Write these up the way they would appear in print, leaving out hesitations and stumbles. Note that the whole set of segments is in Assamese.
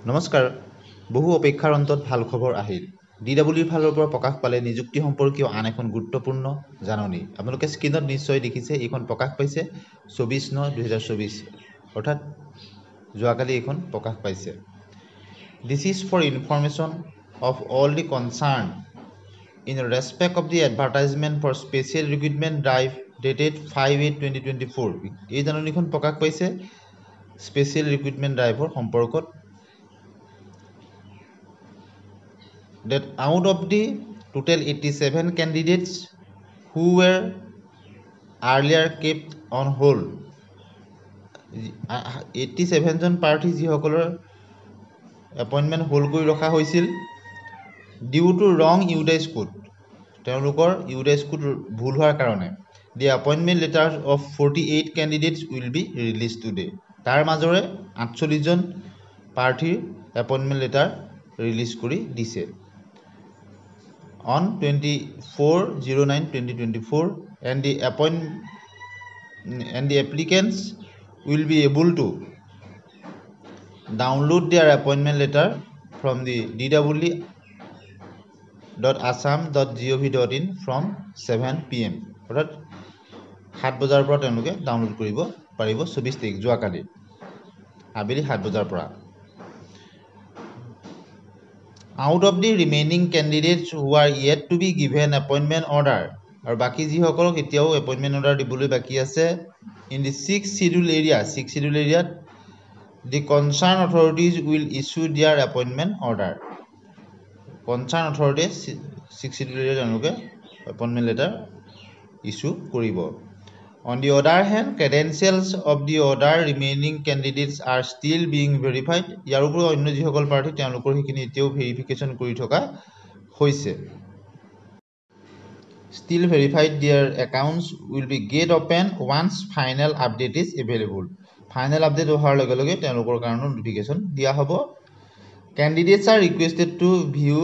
নমস্কাৰ বহু অপেক্ষাৰ অন্তত ভাল খবৰ আহিল ডিডব্লিউৰ ফালৰ পৰা প্ৰকাশ পালে নিযুক্তি সম্পৰ্কীয় আন এখন গুৰুত্বপূৰ্ণ জাননী আপোনালোকে স্ক্ৰীনত নিশ্চয় দেখিছে এইখন প্ৰকাশ পাইছে 24/9/2024 অৰ্থাৎ যোৱাকালি এইখন প্ৰকাশ পাইছে This is for information of all the concerned in respect of the advertisement for special recruitment drive dated 5/8/2024 এই জাননীখন প্ৰকাশ পাইছে স্পেচিয়েল ৰিক্ৰুটমেণ্ট ড্ৰাইভৰ সম্পৰ্কত that out of the total 87 candidates who were earlier kept on hold 87 জন প্ৰাৰ্থী যিসকলৰ এপইণ্টমেণ্ট হোল্ড কৰি ৰখা হৈছিল ডিউ টু ৰং ইউডাইজ কোড তেওঁলোকৰ ইউডাইজ কোড ভুল হোৱাৰ কাৰণে the appointment letters of 48 candidates will be released today তাৰ মাজৰে 48 জন প্ৰাৰ্থীৰ এপইণ্টমেণ্ট লেটাৰ ৰিলিজ কৰি দিছে on 24/09/2024 and the applicants will be able to download their appointment letter from the dw.assam.gov.in from 7 PM অৰ্থাৎ 7 বজাৰ পৰা তেওঁলোকে ডাউনলোড কৰিব পাৰিব 24 তাৰিখ যোৱাকালি আবেলি 7 বজাৰ পৰা Out of the remaining candidates who are yet to be given appointment order আৰু বাকি যিসকলক এতিয়াও appointment order দিবলৈ বাকি আছে in the 6th schedule area the concerned authorities will issue their appointment order concerned authorities 6th schedule area তেওঁলোকে appointment letter issue কৰিব On the other hand, credentials of the other remaining candidates are still being verified. ইয়াৰ উপৰিও অন্য যিসকল প্ৰাৰ্থী তেওঁলোকৰ হিকিনি এতিয়াও ভেৰিফিকেশন কৰি থকা হৈছে Still verified their accounts will be get open once final update is available. Final update হোৱাৰ লগে লগে তেওঁলোকৰ কাৰণে নোটিফিকেশন দিয়া হ'ব Candidates are requested to view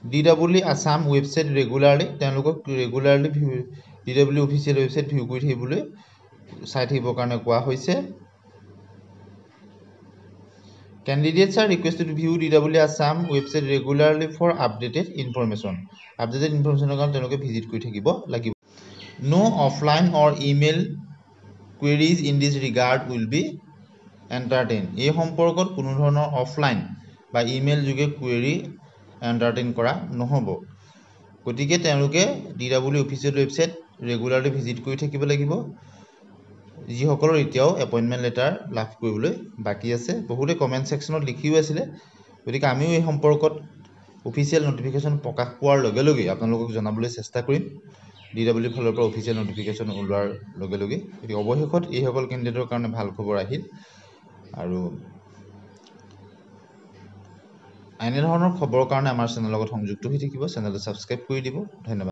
DW Assam website regularly তেওঁলোকক regularly DW official website view কৰি থাকিবলৈ চাই থাকিবৰ কাৰণে কোৱা হৈছে Candidates are requested to view DW Assam website regularly for updated information কাৰণ তেওঁলোকে ভিজিট কৰি থাকিব লাগিব No offline or email queries in this regard will be entertained এই সম্পৰ্কত কোনো ধৰণৰ অফলাইন বা ইমেইল যোগে কুৱেৰি এন্টাৰটেইন কৰা নহব গতিকে তেওঁলোকে DW official website regularly visit কৰি থাকিব লাগিব যিসকলৰ এতিয়াও এপইণ্টমেণ্ট লেটাৰ লাভ কৰিবলৈ বাকি আছে বহুতে কমেন্ট সেকশনত লিখিও আছিল গতিকে আমিও এই সম্পৰ্কত অফিচিয়েল নটিফিকেশন প্ৰকাশ পোৱাৰ লগে লগে আপোনালোকক জনাবলৈ চেষ্টা কৰিম DW ফালৰ পৰা অফিচিয়েল নটিফিকেশন ওলোৱাৰ লগে লগে এটি অৱশেষত এই সকল কেণ্ডিডেটৰ কাৰণে ভাল খবৰ আহিল আৰু এনে ধৰণৰ খবৰৰ কাৰণে আমাৰ চেনেলৰ লগত সংযুক্ত হৈ থাকিব চেনেলটো সাবস্ক্ৰাইব কৰি দিব ধন্যবাদ